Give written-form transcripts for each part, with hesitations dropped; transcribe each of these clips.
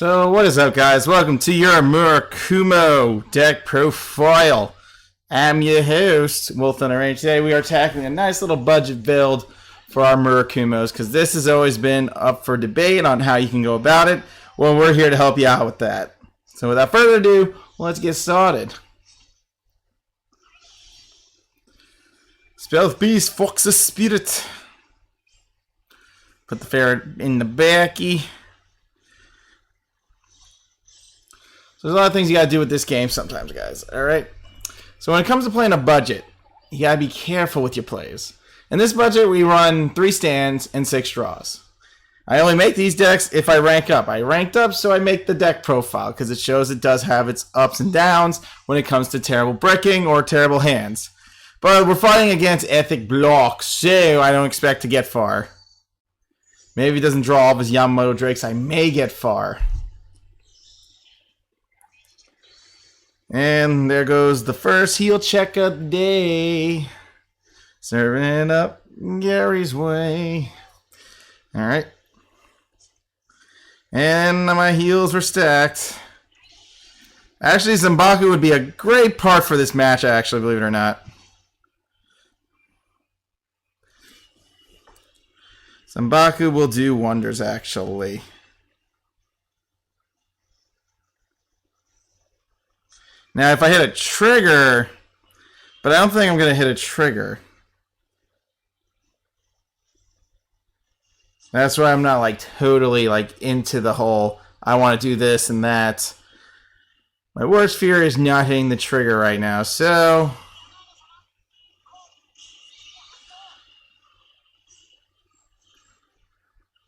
So what is up, guys? Welcome to your Murakumo deck profile. I'm your host, Wolf on Range. Today we are tackling a nice little budget build for our Murakumos because this has always been up for debate on how you can go about it. Well, we're here to help you out with that. So without further ado, let's get started. Stealth Beast, Fox's Spirit. Put the ferret in the backy. So there's a lot of things you gotta do with this game sometimes, guys. Alright? So when it comes to playing a budget, you gotta be careful with your plays. In this budget, we run 3 stands and 6 draws. I only make these decks if I rank up. I ranked up, so I make the deck profile, because it shows it does have its ups and downs when it comes to terrible bricking or terrible hands. But we're fighting against Ethic Blocks, so I don't expect to get far. Maybe if he doesn't draw all of his Yamamoto Drakes, I may get far. And there goes the first heel check of the day. Serving it up Gary's way. Alright. And my heels were stacked. Actually, Zambaku would be a great part for this match, actually, believe it or not. Zambaku will do wonders, actually. Now, if I hit a trigger, but I don't think I'm going to hit a trigger. That's why I'm not like totally like into the whole, I want to do this and that. My worst fear is not hitting the trigger right now, so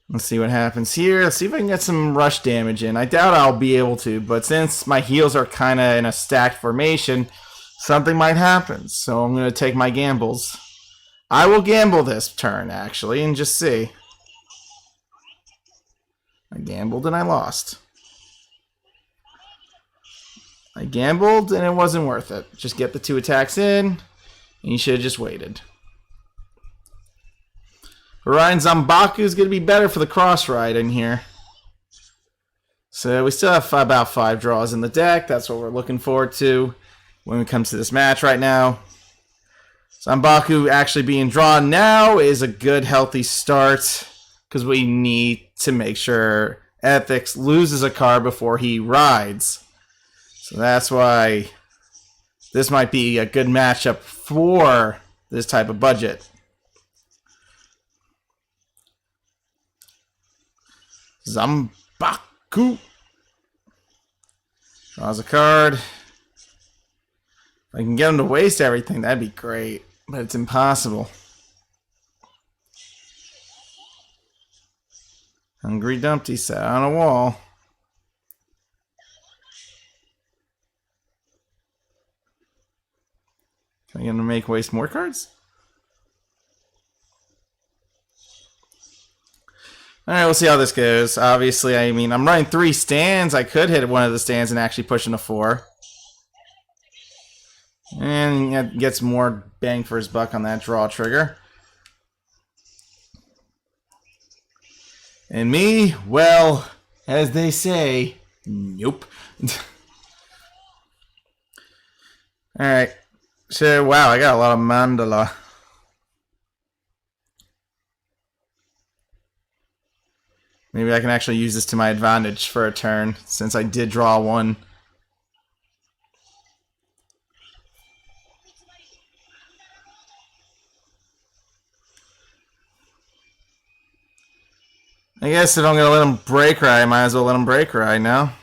let's see what happens here. Let's see if I can get some rush damage in. I doubt I'll be able to, but since my heels are kind of in a stacked formation, something might happen. So I'm going to take my gambles. I will gamble this turn, actually, and just see. I gambled and I lost. I gambled and it wasn't worth it. Just get the 2 attacks in, and you should have just waited. Ryan Zambaku is going to be better for the cross ride in here. So we still have about 5 draws in the deck. That's what we're looking forward to when it comes to this match right now. Zambaku actually being drawn now is a good, healthy start because we need to make sure Ethics loses a card before he rides. So that's why this might be a good matchup for this type of budget. Zambaku draws a card. If I can get him to waste everything, that'd be great, but it's impossible. Hungry Dumpty sat on a wall. Am I gonna make waste more cards? Alright, we'll see how this goes. Obviously, I mean, I'm running 3 stands. I could hit one of the stands and actually push into 4. And gets more bang for his buck on that draw trigger. And me, well, as they say, nope. Alright. So, wow, I got a lot of mandala. Maybe I can actually use this to my advantage for a turn, since I did draw 1. I guess if I'm going to let him break ride, I might as well let him break ride now.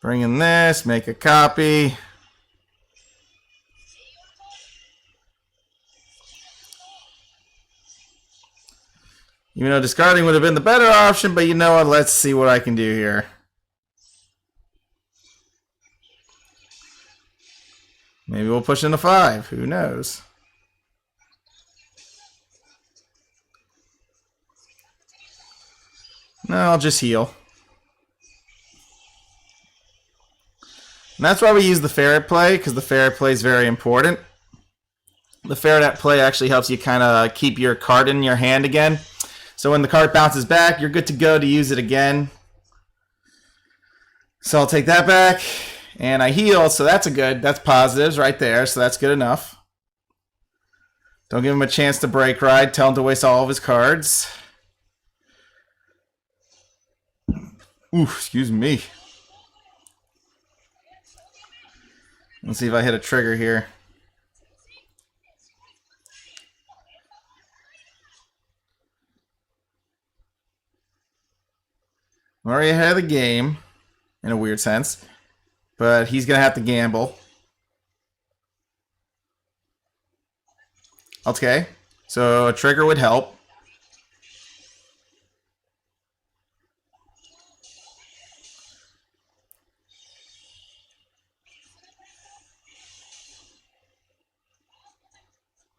Bring in this, make a copy. Even though discarding would have been the better option, but you know what? Let's see what I can do here. Maybe we'll push into 5. Who knows? No, I'll just heal. And that's why we use the ferret play, because the ferret play is very important. The fair play actually helps you kind of keep your card in your hand again. So when the card bounces back, you're good to go to use it again. So I'll take that back. And I heal, so that's that's positives right there, so that's good enough. Don't give him a chance to break ride. Tell him to waste all of his cards. Ooh, excuse me. Let's see if I hit a trigger here. I'm already ahead of the game, in a weird sense. But he's going to have to gamble. Okay, so a trigger would help.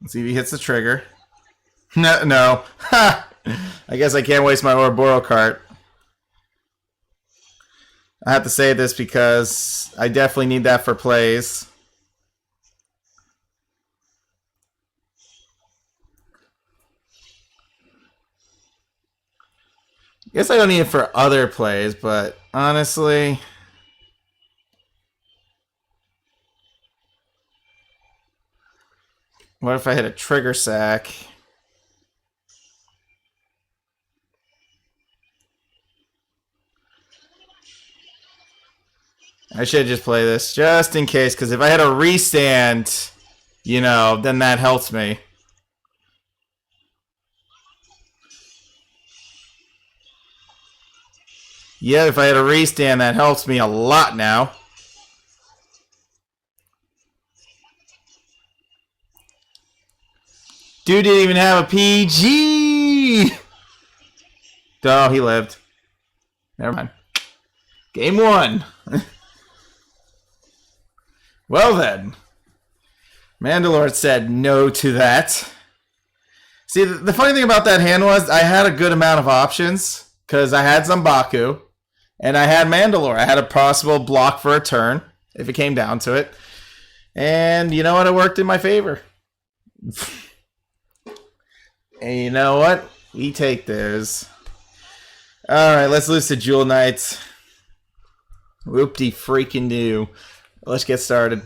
Let's see if he hits the trigger. No. Ha! I guess I can't waste my Ouroboros cart. I have to say this because I definitely need that for plays. Guess I don't need it for other plays, but honestly... What if I hit a trigger sack? I should just play this, just in case, because if I had a restand, you know, then that helps me. Yeah, if I had a restand, that helps me a lot now. Dude didn't even have a PG! Oh, he lived. Never mind. Game 1. Well then. Mandalorian said no to that. See, the funny thing about that hand was I had a good amount of options because I had Zambaku and I had Mandalore. I had a possible block for a turn if it came down to it. And you know what? It worked in my favor. And you know what? We take those. Alright, let's lose to Jewel Knights. Whoop-de freaking do. Let's get started.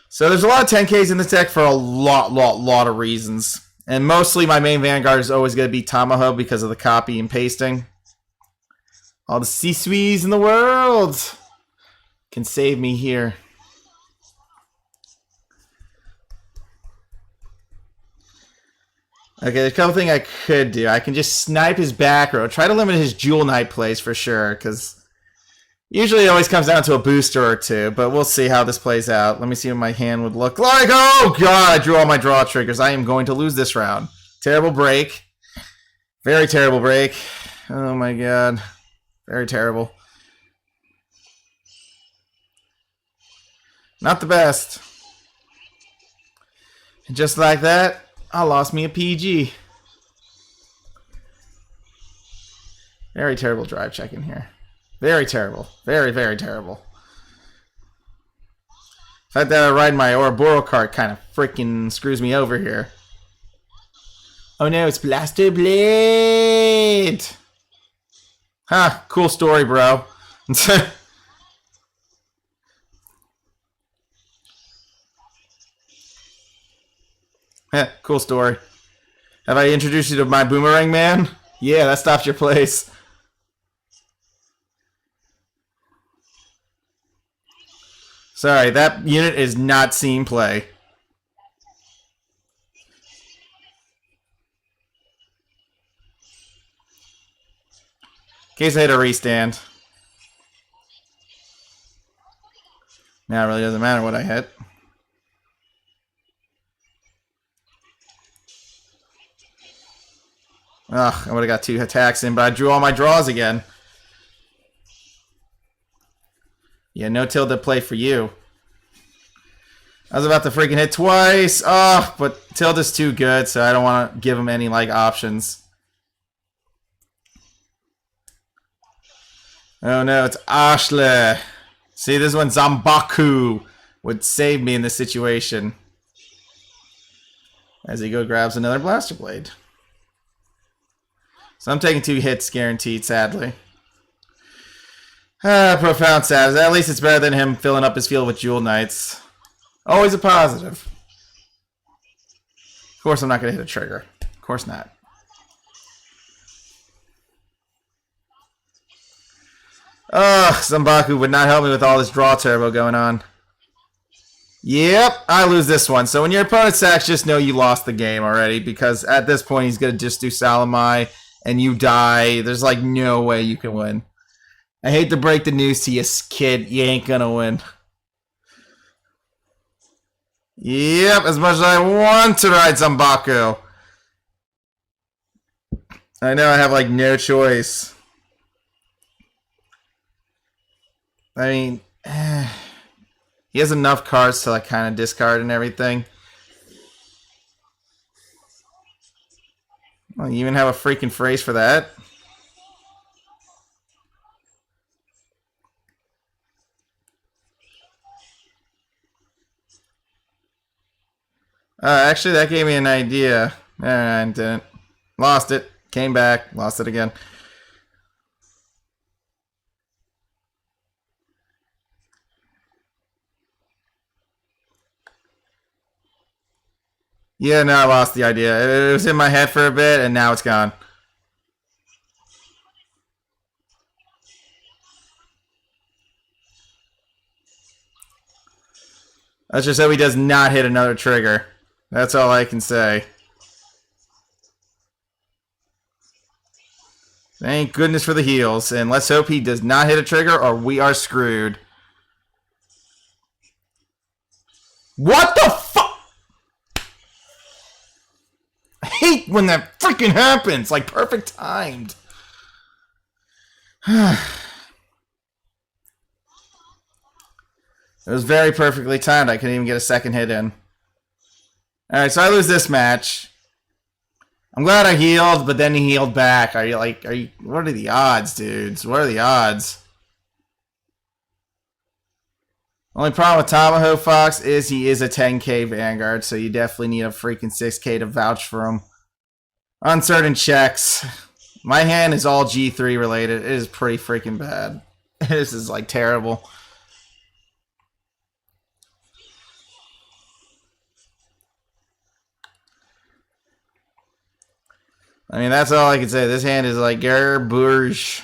So there's a lot of 10Ks in this deck for a lot of reasons. And mostly my main Vanguard is always going to be Tamaho because of the copy and pasting. All the C-Swees in the world can save me here. Okay, there's a couple things I could do. I can just snipe his back row. Try to limit his Jewel Knight plays for sure, because usually it always comes down to a booster or two, but we'll see how this plays out. Let me see what my hand would look like. Oh, God, I drew all my draw triggers. I am going to lose this round. Terrible break. Very terrible break. Oh, my God. Very terrible. Not the best. And just like that, I lost me a PG. Very terrible drive check in here. Very terrible. Very, very terrible. The fact that I ride my Ouroboros cart kind of freaking screws me over here. Oh no, it's Blaster Blade! Huh, cool story, bro. Cool story. Have I introduced you to my Boomerang Man? Yeah, that stops your place. Sorry, that unit is not seen play. In case I hit a restand. Now it really doesn't matter what I hit. Ugh, I would have got 2 attacks in, but I drew all my draws again. Yeah, no tilde play for you. I was about to freaking hit twice. Oh, but tilde's too good, so I don't want to give him any, like, options. Oh no, it's Ashle. See, this one Zambaku would save me in this situation. As he grabs another blaster blade. So I'm taking 2 hits guaranteed, sadly. Profound sadness. At least it's better than him filling up his field with Jewel Knights. Always a positive. Of course I'm not going to hit a trigger. Of course not. Zanbaku would not help me with all this draw turbo going on. Yep, I lose this one. So when your opponent sacks, just know you lost the game already. Because at this point, he's going to just do Salamai and you die. There's like no way you can win. I hate to break the news to you, kid. You ain't going to win. Yep, as much as I want to ride Zanbaku. I know I have like no choice. I mean, he has enough cards to like kind of discard and everything. Well, you even have a freaking phrase for that. Actually, that gave me an idea. I didn't. Lost it. Came back. Lost it again. Yeah, no, I lost the idea. It was in my head for a bit, and now it's gone. Let's just hope he does not hit another trigger. That's all I can say. Thank goodness for the heals. And let's hope he does not hit a trigger or we are screwed. What the fuck? I hate when that freaking happens. Like perfect timed. It was very perfectly timed. I couldn't even get a second hit in. Alright, so I lose this match. I'm glad I healed, but then he healed back. What are the odds, dudes? What are the odds? Only problem with Tomahawk Fox is he is a 10k Vanguard, so you definitely need a freaking 6k to vouch for him. Uncertain checks. My hand is all G3 related. It is pretty freaking bad. This is like terrible. I mean, that's all I can say. This hand is like garbage.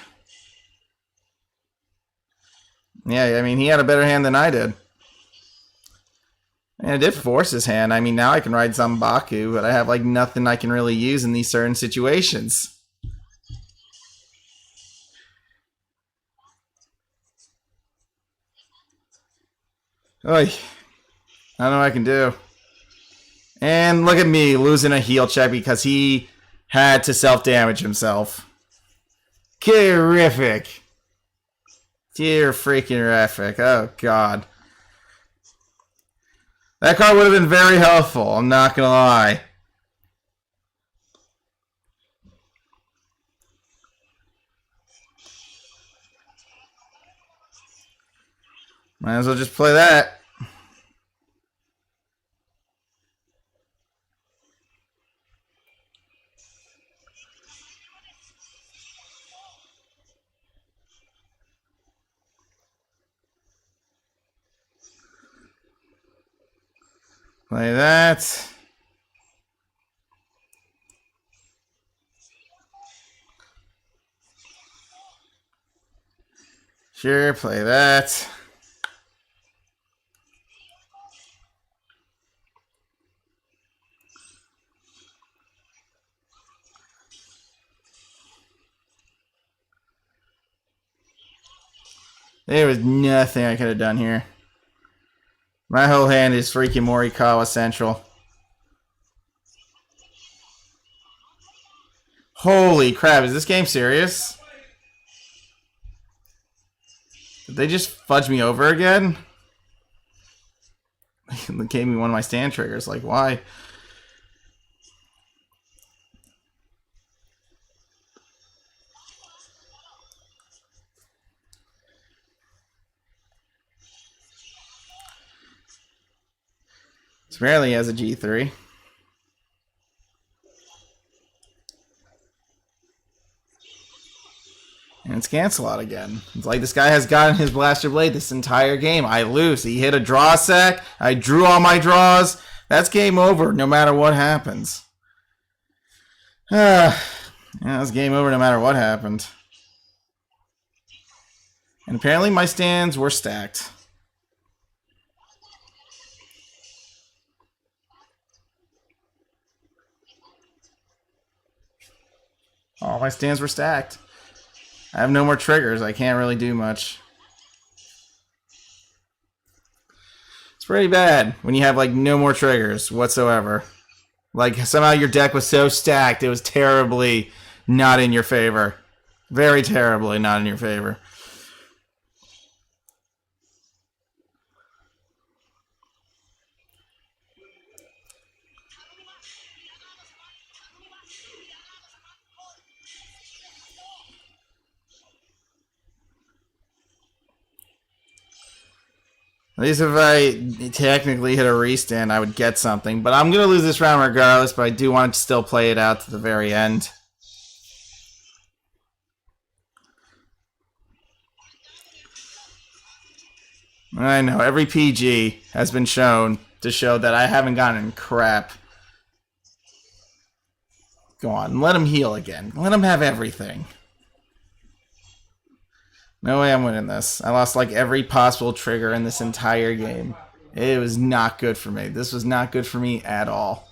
Yeah, I mean, he had a better hand than I did. And it did force his hand. I mean, now I can ride Zanbaku, but I have like nothing I can really use in these certain situations. Oy. I don't know what I can do. And look at me losing a heal check because he had to self-damage himself. Terrific. Dear freaking terrific. Oh, God. That card would have been very helpful. I'm not going to lie. Might as well just play that. Play that. Sure, play that. There was nothing I could have done here. My whole hand is freaking Morikawa Central. Holy crap, is this game serious? Did they just fudge me over again? They gave me one of my stand triggers. Like, why? Apparently he has a G3. points cancel out again. It's like this guy has gotten his blaster blade this entire game. I lose. He hit a draw sack. I drew all my draws. That's game over no matter what happens. Yeah, it's game over no matter what happened. And apparently my stands were stacked. All my stands were stacked. I have no more triggers. I can't really do much. It's pretty bad when you have like no more triggers whatsoever. Like somehow your deck was so stacked, it was terribly not in your favor. Very terribly not in your favor. At least if I technically hit a restand, I would get something. But I'm going to lose this round regardless, but I do want to still play it out to the very end. I know, every PG has been shown to show that I haven't gotten crap. Go on, let him heal again. Let him have everything. No way I'm winning this. I lost like every possible trigger in this entire game. It was not good for me. This was not good for me at all.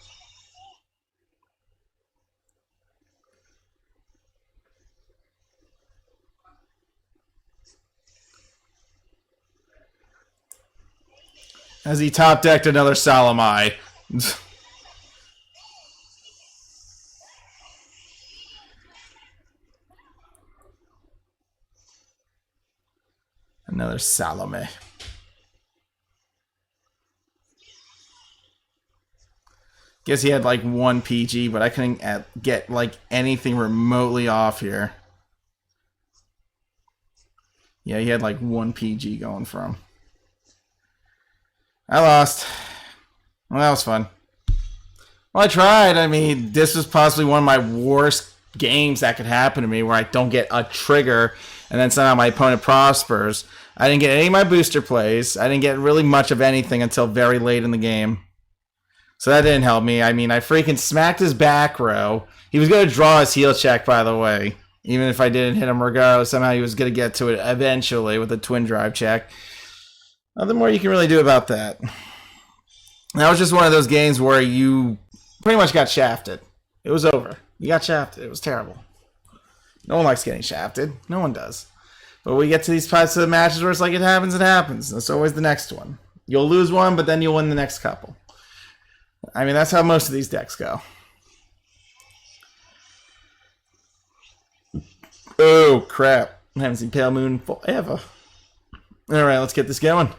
As he top decked another Salamai. Another Salome. Guess he had like one PG, but I couldn't get like anything remotely off here. Yeah, he had like one PG going for him. I lost. Well, that was fun. Well, I tried. I mean, this was possibly one of my worst games that could happen to me where I don't get a trigger and then somehow my opponent prospers. I didn't get any of my booster plays. I didn't get really much of anything until very late in the game. So that didn't help me. I mean, I freaking smacked his back row. He was going to draw his heal check, by the way. Even if I didn't hit him regardless, somehow he was going to get to it eventually with a twin drive check. Nothing more you can really do about that. That was just one of those games where you pretty much got shafted. It was over. You got shafted. It was terrible. No one likes getting shafted. No one does. But we get to these parts of the matches where it's like it happens, it happens. It's always the next one. You'll lose one, but then you'll win the next couple. I mean, that's how most of these decks go. Oh, crap. I haven't seen Pale Moon forever. Alright, let's get this going.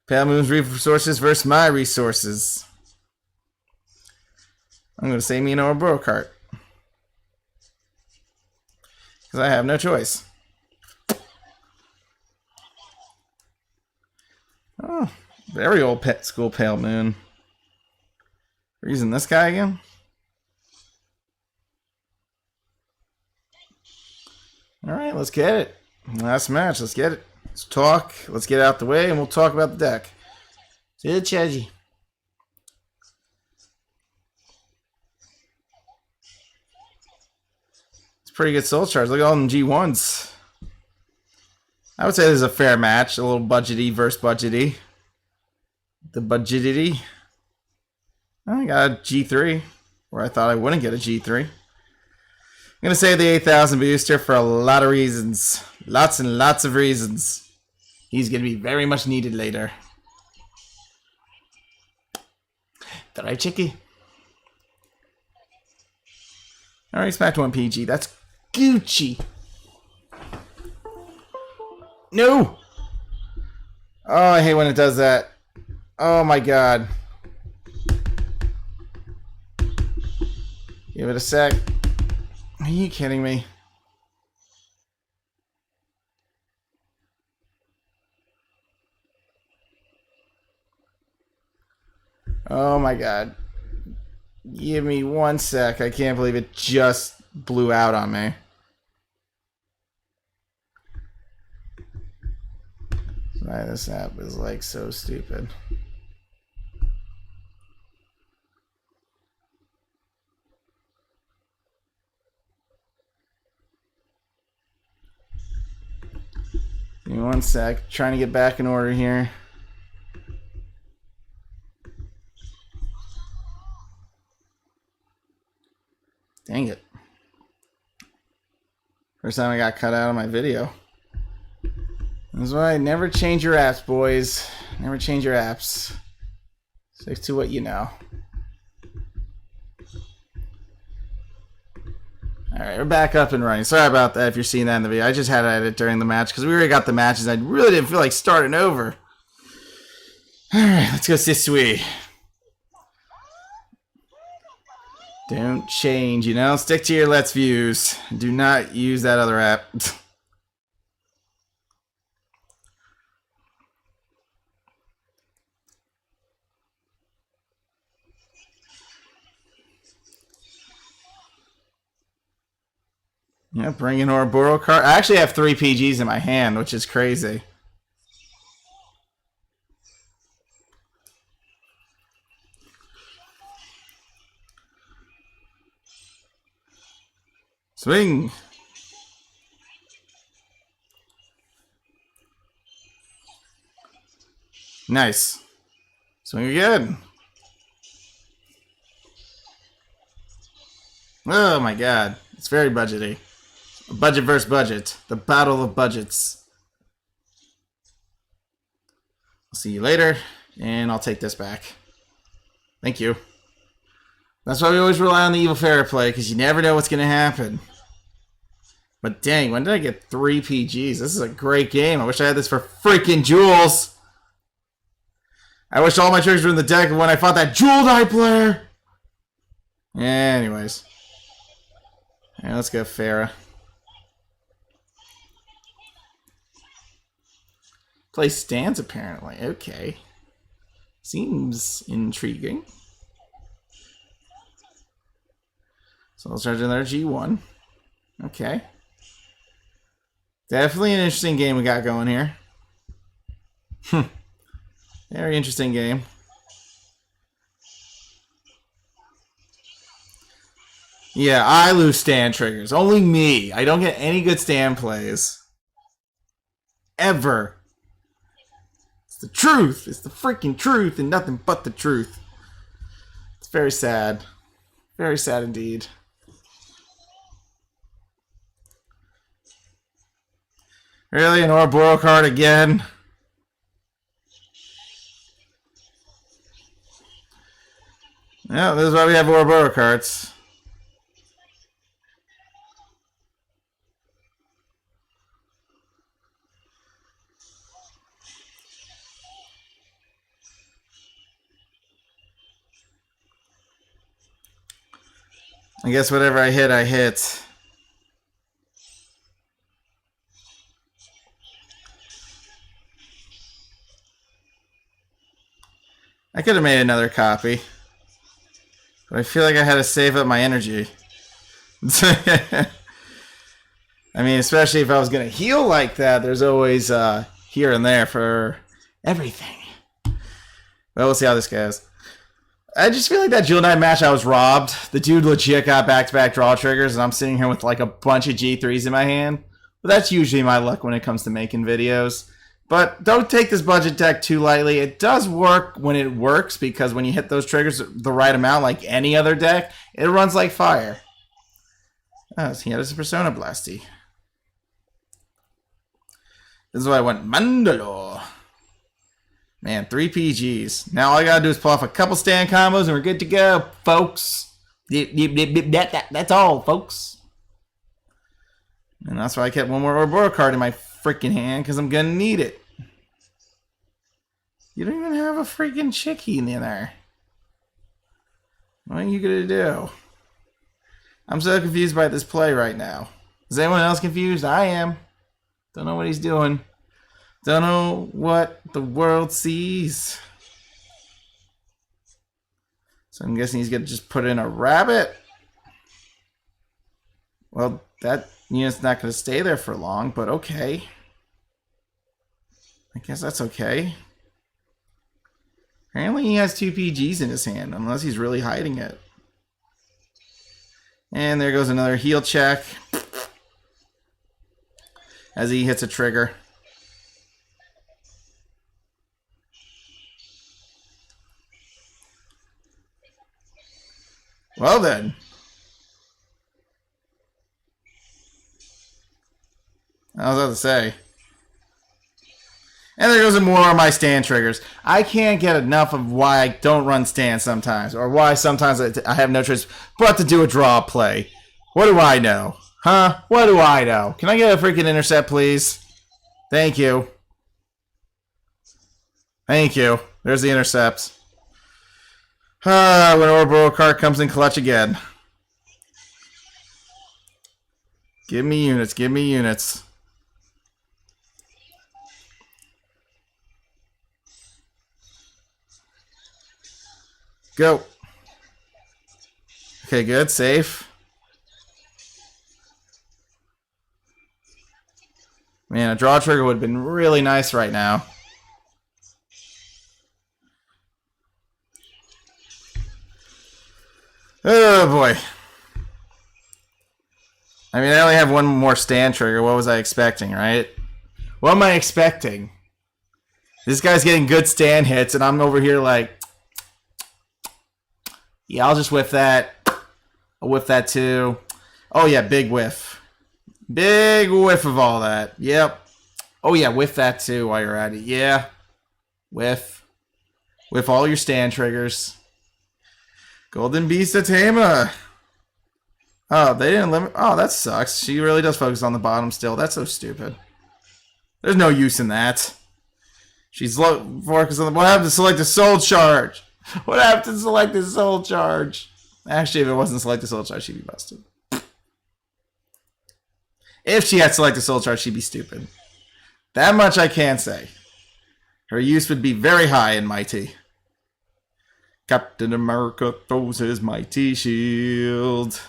Pale Moon's resources versus my resources. I'm going to say me and Ouroboros. Because I have no choice. Oh, very old pet school Pale Moon. We're using this guy again? Alright, let's get it. Last match, let's get it. Let's talk. Let's get out the way and we'll talk about the deck. See you, Chedgy. Pretty good soul charge. Look at all them G1s. I would say this is a fair match. A little budgety versus budgety. The budgetity. I got a G3 where I thought I wouldn't get a G3. I'm going to say the 8,000 booster for a lot of reasons. Lots and lots of reasons. He's going to be very much needed later. Drive Chicky. Alright, smacked one PG. That's Gucci. No! Oh, I hate when it does that. Oh my god. Give it a sec. Are you kidding me? Oh my god. Give me one sec. I can't believe it just blew out on me. buy this app is like so stupid. Give me one sec. Trying to get back in order here. Dang it. First time I got cut out of my video. That's why never change your apps, boys. Never change your apps. Stick to what you know. Alright, we're back up and running. Sorry about that if you're seeing that in the video. I just had to edit during the match because we already got the matches. I really didn't feel like starting over. Alright, let's go this way. Don't change, you know? Stick to your Let's Views. Do not use that other app. Yeah, bring in Ouroboros card. I actually have 3 PGs in my hand, which is crazy. Swing. Nice. Swing again. Oh my god. It's very budgety. Budget versus budget. The battle of budgets. I'll see you later, and I'll take this back. Thank you. That's why we always rely on the Evil Fairy play, because you never know what's going to happen. But dang, when did I get 3 PGs? This is a great game. I wish I had this for freaking jewels. I wish all my triggers were in the deck when I fought that Jewel Die player. Anyways. Alright, let's go Farah. Play stands, apparently. Okay. Seems intriguing. So let's charge another G1. Okay. Definitely an interesting game we got going here. Very interesting game. Yeah, I lose stand triggers. Only me. I don't get any good stand plays. Ever. It's the truth. It's the freaking truth and nothing but the truth. It's very sad. Very sad indeed. Really? An Ouroboros card again? Yeah, this is why we have Ouroboros cards. I guess whatever I hit, I hit. I could have made another copy. But I feel like I had to save up my energy. I mean, especially if I was going to heal like that, there's always here and there for everything. Well, we'll see how this goes. I just feel like that Jewel Knight match, I was robbed. The dude legit got back-to-back draw triggers, and I'm sitting here with like a bunch of G3s in my hand. But that's usually my luck when it comes to making videos. But don't take this budget deck too lightly. It does work when it works, because when you hit those triggers the right amount, like any other deck, it runs like fire. Oh, he had his Persona Blasty. This is why I went Mandalorian. Man, 3 PGs. Now all I gotta do is pull off a couple stand combos and we're good to go, folks. That's all, folks. And that's why I kept one more Ouroboros card in my freaking hand, because I'm gonna need it. You don't even have a freaking chickie in there. What are you gonna do? I'm so confused by this play right now. Is anyone else confused? I am. Don't know what he's doing. Don't know what the world sees. So I'm guessing he's gonna just put in a rabbit. Well, that unit's not gonna stay there for long, but okay. I guess that's okay. Apparently he has 2 PGs in his hand, unless he's really hiding it. And there goes another heal check. As he hits a trigger. Well then. I was about to say. And there goes more of my stand triggers. I can't get enough of why I don't run stands sometimes. Or why sometimes I have no choice but to do a draw play. What do I know? Huh? What do I know? Can I get a freaking intercept, please? Thank you. Thank you. There's the intercept. When Orbital card comes in clutch again. Give me units. Give me units. Go. Okay, good. Safe. Man, a draw trigger would have been really nice right now. Oh, boy. I mean, I only have one more stand trigger. What was I expecting, right? What am I expecting? This guy's getting good stand hits, and I'm over here like... Yeah, I'll just whiff that. I'll whiff that too. Oh, yeah, big whiff. Big whiff of all that. Yep. Oh, yeah, whiff that too while you're at it. Yeah. Whiff. Whiff all your stand triggers. Golden Beast Atama. Oh, they didn't limit. Oh, that sucks. She really does focus on the bottom still. That's so stupid. There's no use in that. She's focused on the... What happened to select a soul charge? What happened to select a soul charge? Actually, if it wasn't select a soul charge, she'd be busted. If she had select a soul charge, she'd be stupid. That much I can say. Her use would be very high and mighty. Captain America throws his mighty shield.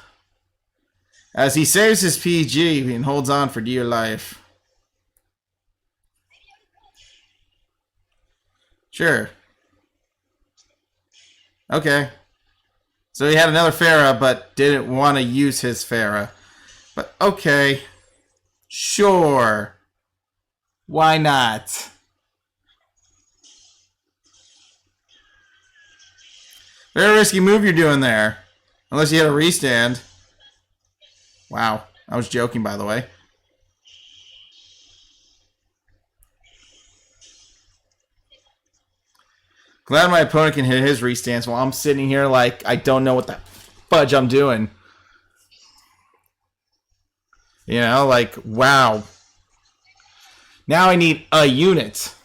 As he saves his PG and holds on for dear life. Sure. Okay. So he had another Farah, but didn't want to use his Farah. But okay. Sure. Why not? Very risky move you're doing there. Unless you had a restand. Wow. I was joking, by the way. Glad my opponent can hit his restance while I'm sitting here like I don't know what the fudge I'm doing. You know, like, wow. Now I need a unit.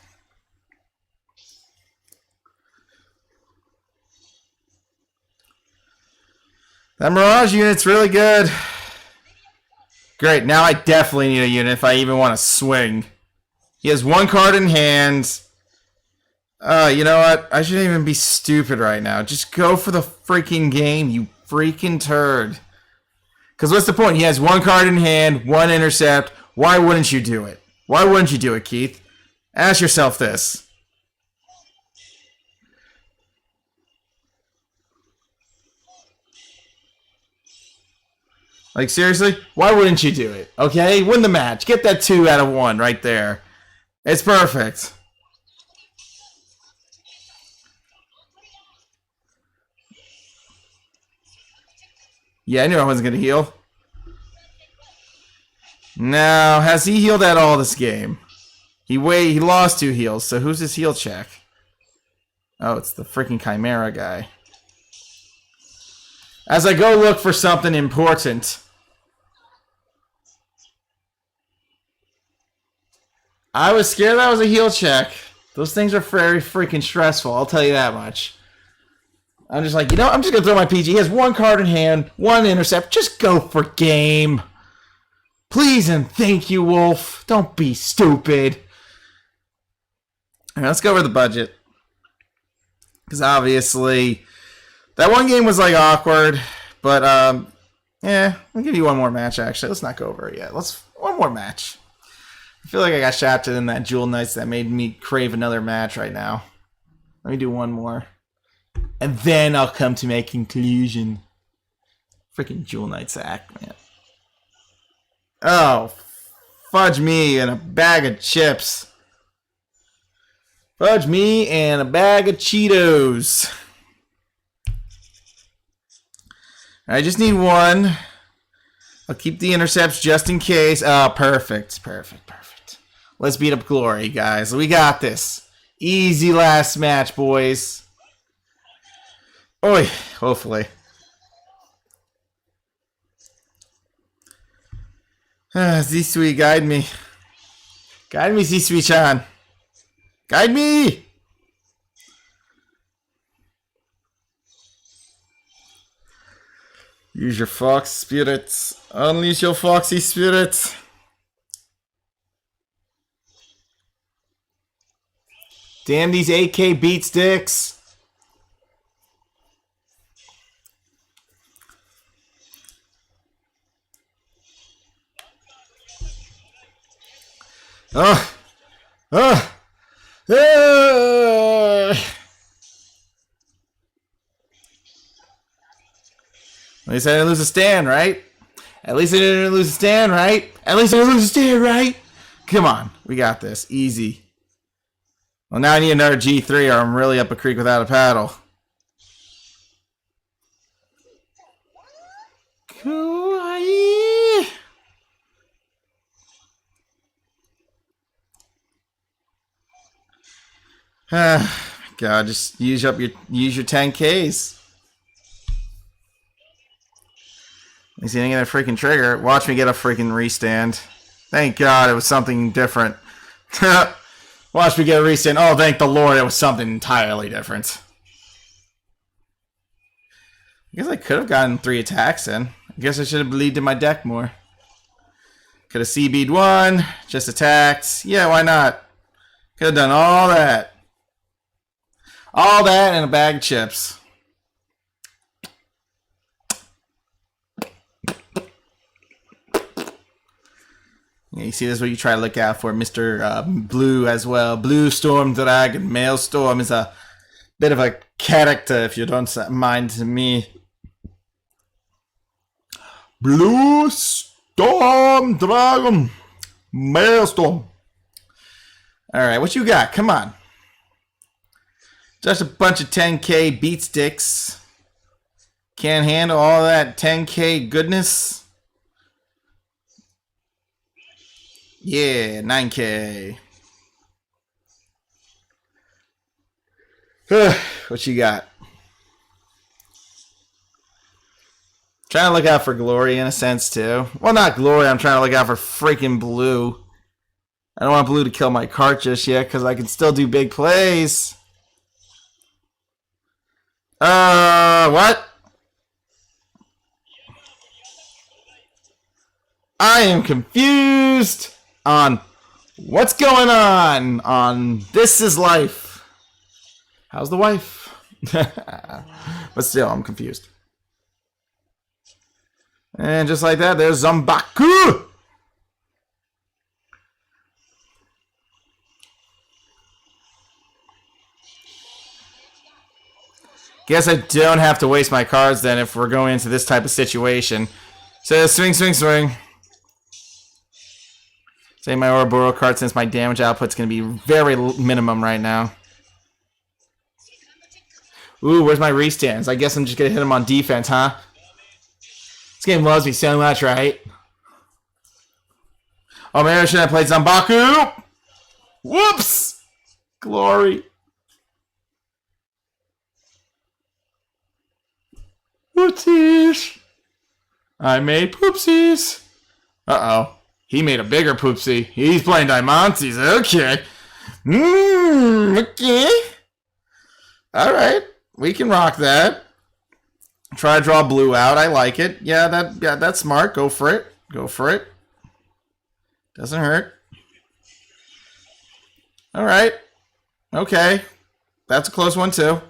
That Mirage unit's really good. Great, now I definitely need a unit if I even want to swing. He has one card in hand. You know what? I shouldn't even be stupid right now. Just go for the freaking game, you freaking turd. Because what's the point? He has one card in hand, one intercept. Why wouldn't you do it? Why wouldn't you do it, Keith? Ask yourself this. Like, seriously? Why wouldn't you do it? Okay? Win the match. Get that 2 out of 1 right there. It's perfect. Yeah, I knew I wasn't going to heal. Now, has he healed at all this game? He lost 2 heals, so who's his heal check? Oh, it's the freaking Chimera guy. As I go look for something important. I was scared that was a heal check. Those things are very freaking stressful, I'll tell you that much. I'm just like, you know, I'm just going to throw my PG. He has 1 card in hand, 1 intercept. Just go for game. Please and thank you, Wolf. Don't be stupid. All right, let's go over the budget. Because obviously, that one game was like awkward. But, yeah, I'll give you one more match, actually. Let's not go over it yet. One more match. I feel like I got shafted in that Jewel Knights that made me crave another match right now. Let me do one more. And then I'll come to my conclusion. Freaking Jewel Knight sack, man. Oh, fudge me and a bag of chips. Fudge me and a bag of Cheetos. I just need one. I'll keep the intercepts just in case. Oh, perfect. Perfect. Perfect. Let's beat up Glory, guys. We got this. Easy last match, boys. Oi, hopefully. Z-Sweet, guide me. Guide me, Z-Sweet-chan. Guide me! Use your fox spirits. Unleash your foxy spirits. Damn these AK beat sticks. Oh. Oh. At least I didn't lose a stand, right? At least I didn't lose a stand, right? At least I didn't lose a stand, right? Come on. We got this. Easy. Well, now I need another G3 or I'm really up a creek without a paddle. Kawaii. God, just use your 10Ks. At least you didn't get a freaking trigger. Watch me get a freaking restand. Thank God it was something different. Watch me get a restand. Oh, thank the Lord it was something entirely different. I guess I could have gotten 3 attacks in. I guess I should have believed in my deck more. Could have CB'd one, just attacked. Yeah, why not? Could have done all that. All that and a bag of chips. Yeah, you see, this is what you try to look out for, Mr. Blue as well. Blue Storm Dragon. Maelstrom is a bit of a character, if you don't mind me. Blue Storm Dragon. Maelstrom. Alright, what you got? Come on. Just a bunch of 10K beat sticks. Can't handle all that 10K goodness. Yeah, 9K. What you got? Trying to look out for Glory in a sense too. Well, not Glory. I'm trying to look out for freaking Blue. I don't want Blue to kill my cart just yet because I can still do big plays. What? I am confused on what's going on This Is Life. How's the wife? But still, I'm confused. And just like that, there's Zombaku. Guess I don't have to waste my cards then if we're going into this type of situation. So swing, swing, swing. Save my Ouroboros card since my damage output's going to be very minimum right now. Ooh, where's my restands? I guess I'm just going to hit him on defense, huh? This game loves me so much, right? Oh, maybe I should have played Zombaku. Whoops! Glory. Oopsies. I made poopsies. Uh-oh. He made a bigger poopsie. He's playing Diamantes. Okay. Okay. Alright. We can rock that. Try to draw Blue out. I like it. Yeah, that's smart. Go for it. Go for it. Doesn't hurt. Alright. Okay. That's a close one, too.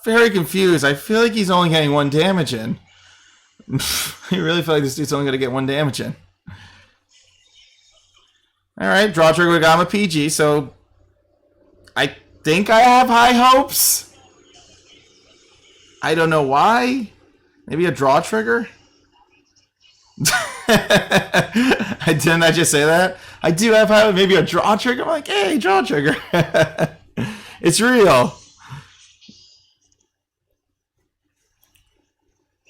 Very confused. I feel like he's only getting 1 damage in. I really feel like this dude's only going to get 1 damage in. Alright, draw trigger got him a PG, so I think I have high hopes. I don't know why. Maybe a draw trigger? Didn't I just say that? I do have high hopes. Maybe a draw trigger? I'm like, hey, draw trigger. It's real.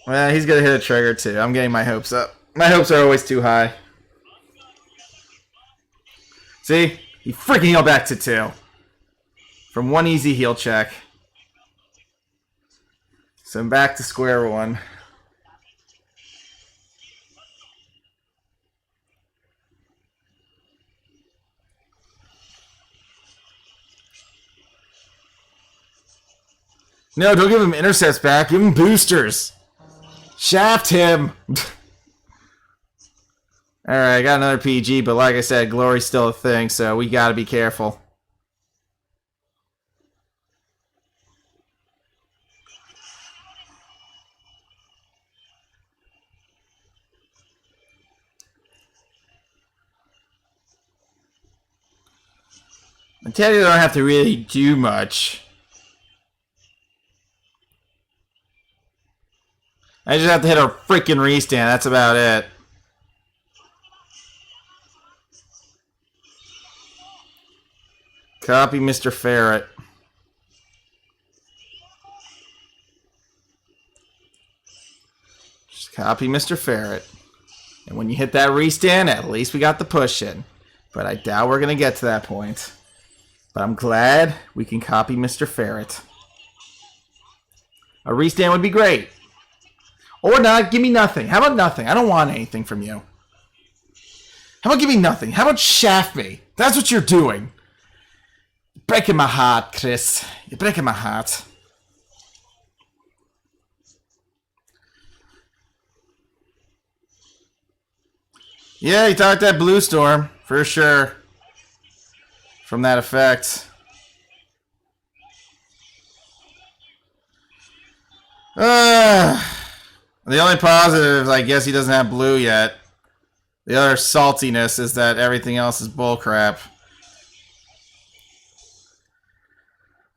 Well, he's going to hit a trigger too. I'm getting my hopes up. My hopes are always too high. See? He freaking healed back to 2. From 1 easy heal check. So I'm back to square 1. No, don't give him intercepts back. Give him boosters. Shaft him. Alright, I got another PG, but like I said, glory's still a thing, so we gotta be careful. I tell you, I don't have to really do much. I just have to hit a freaking restand, that's about it. Copy Mr. Ferret. Just copy Mr. Ferret. And when you hit that restand, at least we got the push in. But I doubt we're going to get to that point. But I'm glad we can copy Mr. Ferret. A restand would be great. Or not, give me nothing. How about nothing? I don't want anything from you. How about give me nothing? How about shaft me? That's what you're doing. You're breaking my heart, Chris. You're breaking my heart. Yeah, he talked that blue storm, for sure. From that effect. The only positive, I guess he doesn't have blue yet. The other saltiness is that everything else is bullcrap.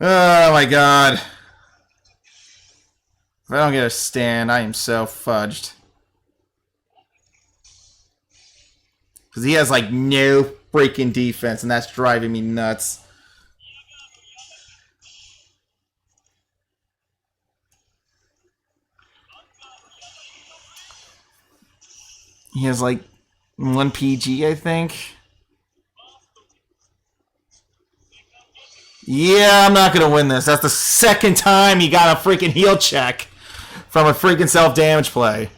Oh my god. If I don't get a stand, I am so fudged. Because he has like no freaking defense, and that's driving me nuts. He has like 1 PG, I think. Yeah, I'm not going to win this. That's the second time he got a freaking heal check from a freaking self-damage play.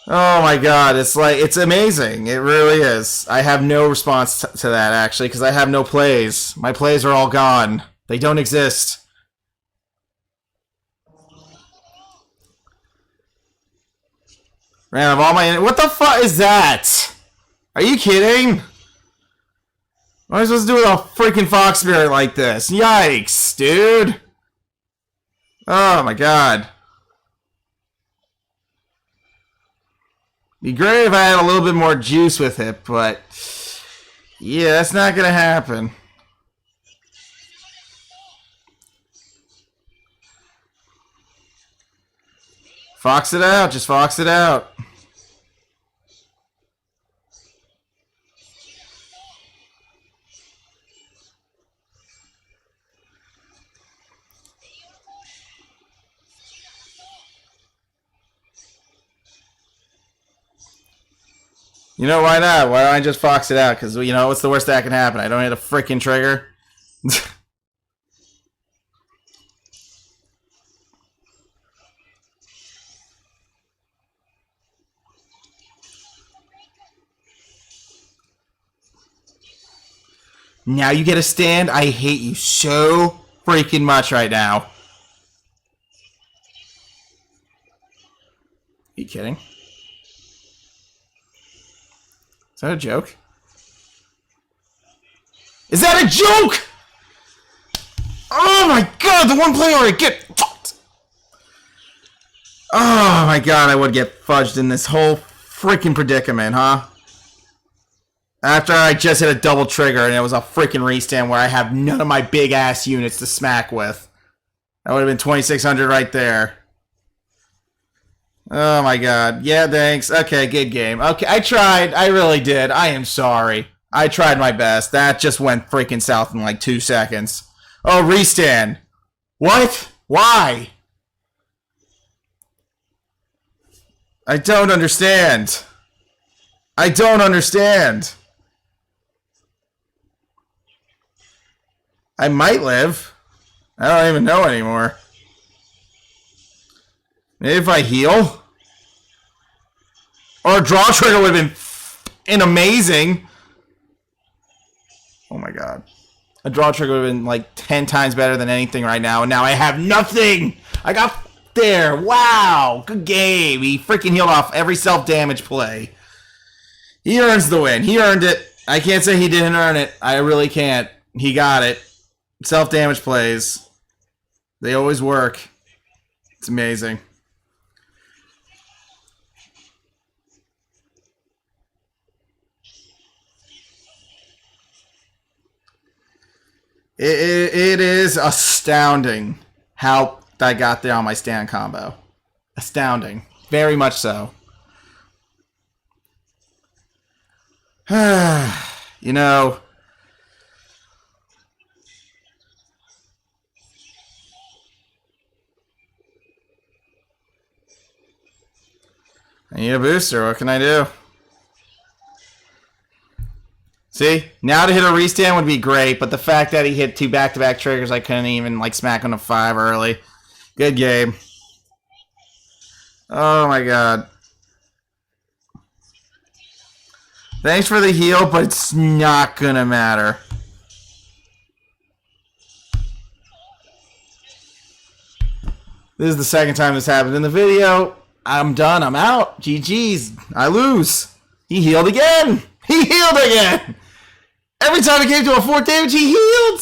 Oh my god, it's like, it's amazing. It really is. I have no response to that, actually, because I have no plays. My plays are all gone. They don't exist. Ran of all my... What the fuck is that? Are you kidding? What am I supposed to do with a freaking Fox Spirit like this? Yikes, dude. Oh my god. Be great if I had a little bit more juice with it, but... yeah, that's not gonna happen. Fox it out, just fox it out. You know, why not? Why don't I just fox it out? Because, you know, what's the worst that can happen? I don't hit a freaking trigger. Now you get a stand? I hate you so freaking much right now. Are you kidding? Is that a joke? Is that a joke? Oh my god, the one player I get fucked. Oh my god, I would get fudged in this whole freaking predicament, huh? After I just hit a double trigger and it was a freaking restand where I have none of my big ass units to smack with. That would have been 2,600 right there. Oh my god. Yeah, thanks. Okay, good game. Okay, I tried. I really did. I am sorry. I tried my best. That just went freaking south in like 2 seconds. Oh, restand. What? Why? I don't understand. I don't understand. I might live. I don't even know anymore. Maybe if I heal? Or a draw trigger would have been amazing. Oh my god. A draw trigger would have been like 10 times better than anything right now. And now I have nothing. I got there. Wow. Good game. He freaking healed off every self-damage play. He earns the win. He earned it. I can't say he didn't earn it. I really can't. He got it. Self-damage plays. They always work. It's amazing. It is astounding how I got there on my stand combo. Astounding. Very much so. You know, I need a booster. What can I do? See? Now to hit a restand would be great, but the fact that he hit 2 back-to-back triggers, I couldn't even like smack on a 5 early. Good game. Oh my god. Thanks for the heal, but it's not gonna matter. This is the second time this happened in the video. I'm done. I'm out. GG's. I lose. He healed again. He healed again. Every time it came to a 4 damage, he healed.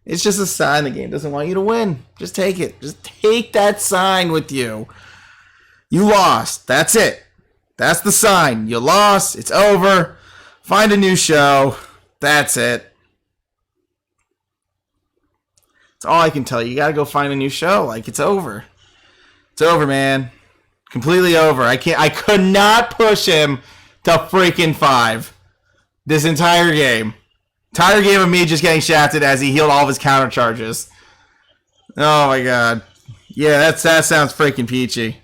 It's just a sign the game doesn't want you to win. Just take it. Just take that sign with you. You lost. That's it. That's the sign. You lost. It's over. Find a new show. That's it. That's all I can tell you. You gotta go find a new show. Like, it's over. It's over, man. Completely over. I could not push him to freaking 5. This entire game. Entire game of me just getting shafted as he healed all of his counter charges. Oh my god. Yeah, that sounds freaking peachy.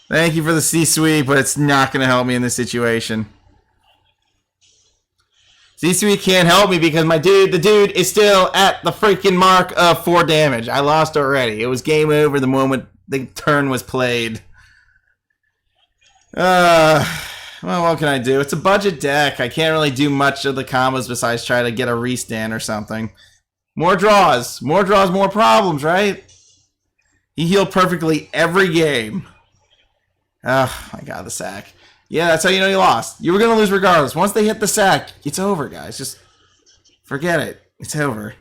Thank you for the C-Suite, but it's not going to help me in this situation. C-Suite can't help me because the dude is still at the freaking mark of 4 damage. I lost already. It was game over the moment the turn was played. Well, what can I do? It's a budget deck. I can't really do much of the combos besides try to get a restand or something. More draws. More draws, more problems, right? He healed perfectly every game. Oh, my God, the sack. Yeah, that's how you know you lost. You were going to lose regardless. Once they hit the sack, it's over, guys. Just forget it. It's over.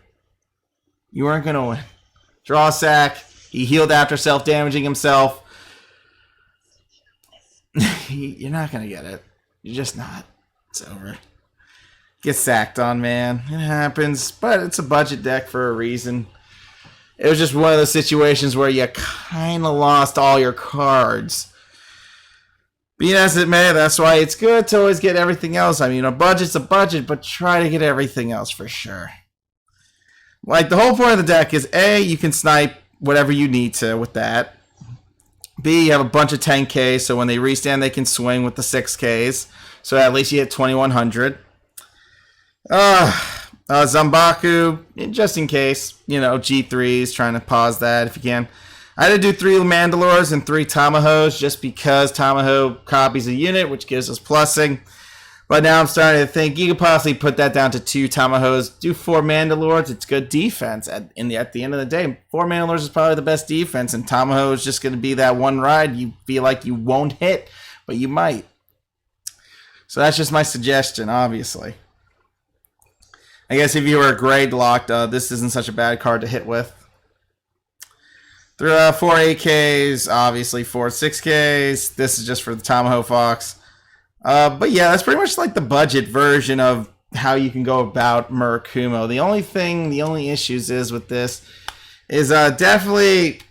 You weren't going to win. Draw a sack. He healed after self-damaging himself. You're not going to get it. You're just not. It's over. Get sacked on, man. It happens. But it's a budget deck for a reason. It was just one of those situations where you kind of lost all your cards. Be as it may, that's why it's good to always get everything else. I mean, a budget's a budget, but try to get everything else for sure. Like, the whole point of the deck is, A, you can snipe whatever you need to with that. B, you have a bunch of 10Ks, so when they restand, they can swing with the 6Ks. So at least you hit 2,100. Zambaku, just in case, you know, G3s, trying to pause that if you can. I had to do 3 Mandalores and 3 Tamahos just because Tamaho copies a unit, which gives us plussing. But now I'm starting to think you could possibly put that down to 2 Tamahos, do 4 Mandalores. It's good defense. At the end of the day, 4 Mandalores is probably the best defense, and Tamaho is just going to be that one ride you feel like you won't hit, but you might. So that's just my suggestion, obviously. I guess if you were grade locked, this isn't such a bad card to hit with. Through 4 8Ks, obviously 4 6Ks. This is just for the Tomahawk Fox. But yeah, that's pretty much like the budget version of how you can go about Murakumo. The only issues is with this is definitely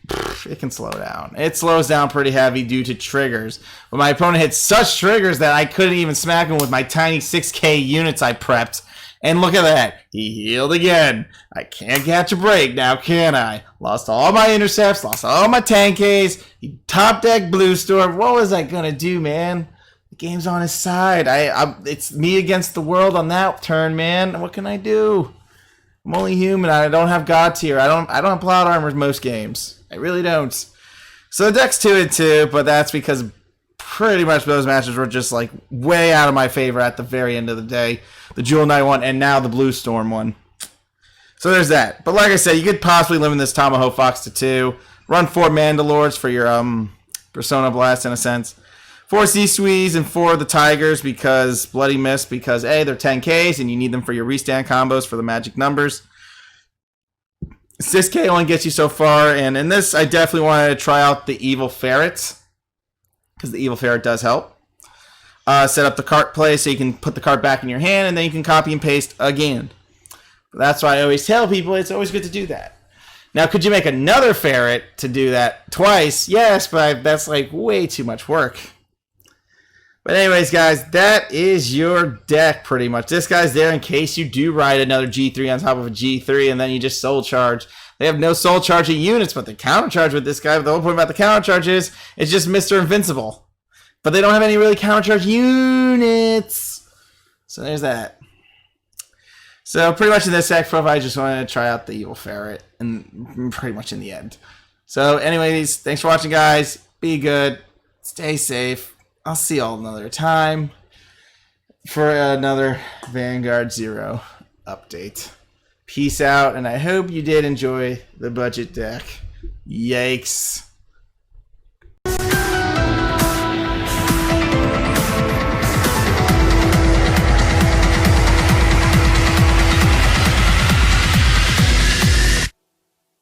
it can slow down. It slows down pretty heavy due to triggers. But my opponent hit such triggers that I couldn't even smack him with my tiny 6K units I prepped. And look at that. He healed again. I can't catch a break now, can I? Lost all my intercepts, lost all my 10Ks. He top deck Blue Storm. What was I going to do, man? The game's on his side. It's me against the world on that turn, man. What can I do? I'm only human. I don't have God tier. I don't have plot armor most games. I really don't. So the deck's 2-2, but that's because pretty much those matches were just like way out of my favor at the very end of the day. The Jewel Knight one and now the Blue Storm one. So there's that. But like I said, you could possibly limit this Tomahawk Fox to 2. Run 4 Mandalors for your Persona Blast in a sense. 4 C-Swees and 4 the Tigers because Bloody Mist because A, they're 10Ks and you need them for your restand combos for the magic numbers. 6K only gets you so far, and in this I definitely wanted to try out the Evil Ferret because the Evil Ferret does help. Set up the cart play so you can put the cart back in your hand and then you can copy and paste again. But that's why I always tell people it's always good to do that. Now, could you make another ferret to do that twice? Yes, but that's like way too much work. But anyways, guys, that is your deck pretty much. This guy's there in case you do ride another G3 on top of a G3 and then you just soul charge. They have no soul charging units, but the counter charge with this guy, the whole point about the counter charge is it's just Mr. Invincible. But they don't have any really counter charge units. So there's that. So pretty much in this deck profile, I just wanted to try out the Evil Ferret and pretty much in the end. So anyways, thanks for watching, guys. Be good. Stay safe. I'll see y'all another time for another Vanguard 0 update. Peace out, and I hope you did enjoy the budget deck. Yikes.